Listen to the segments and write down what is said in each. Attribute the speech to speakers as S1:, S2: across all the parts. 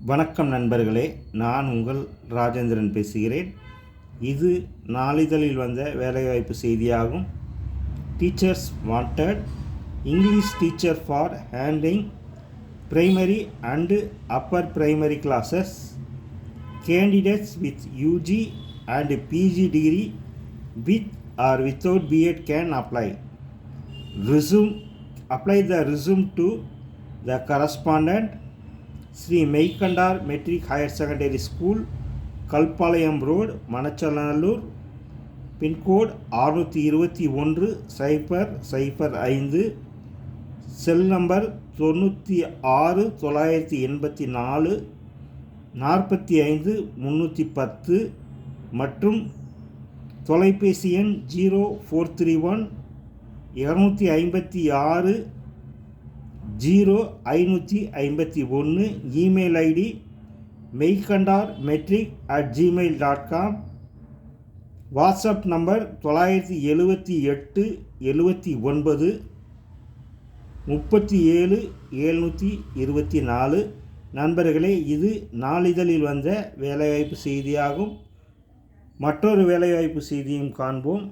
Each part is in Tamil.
S1: வணக்கம் நண்பர்களே, நான் உங்கள் ராஜேந்திரன் பேசுகிறேன். இது நாளிதழில் வந்த வேலைவாய்ப்பு செய்தியாகும். Teachers wanted English teacher for handling primary and upper primary classes. Candidates with UG and PG degree with or without B.Ed can apply. Apply the resume to the correspondent, Sri Meikandar Metric Higher Secondary School, Kalpalayam Road, Manachalallur, pin code 621-005, cell number 96 984 45 310 மற்றும் தொலைபேசி எண் 0431 256 0551. Email ID meikandarmetric@gmail.com. WhatsApp number 978 79 37 724. நண்பர்களே, இது நாளிதழில் வந்த வேலைவாய்ப்பு செய்தியாகும். மற்றொரு வேலைவாய்ப்பு செய்தியும் காண்போம்.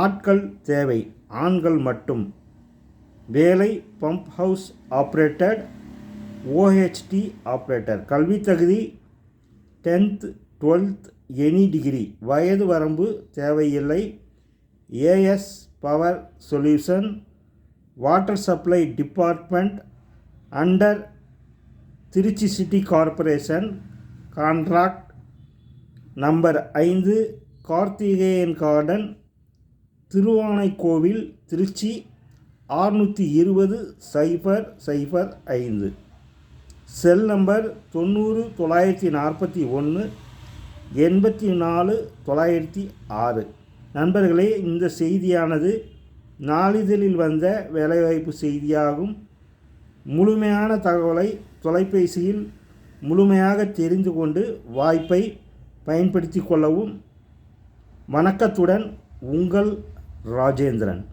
S1: ஆட்கள் தேவை, ஆண்கள் மட்டும். வேலை pump house operator, OHT operator. கல்வி தகுதி 10th 12th எனி டிகிரி. வயது வரம்பு தேவையில்லை. AS power solution, water supply department under Trichy city corporation. Contract number 5, Karthikeyan garden, Thiruvanaikoil, Trichy 620-005. Cell number 90 941 84 906. நண்பர்களே, இந்த செய்தியானது நாளிதழில் வந்த வேலைவாய்ப்பு செய்தியாகும். முழுமையான தகவலை தொலைபேசியில் முழுமையாக தெரிந்து கொண்டு வாய்ப்பை பயன்படுத்தி கொள்ளவும். வணக்கத்துடன் உங்கள் ராஜேந்திரன்.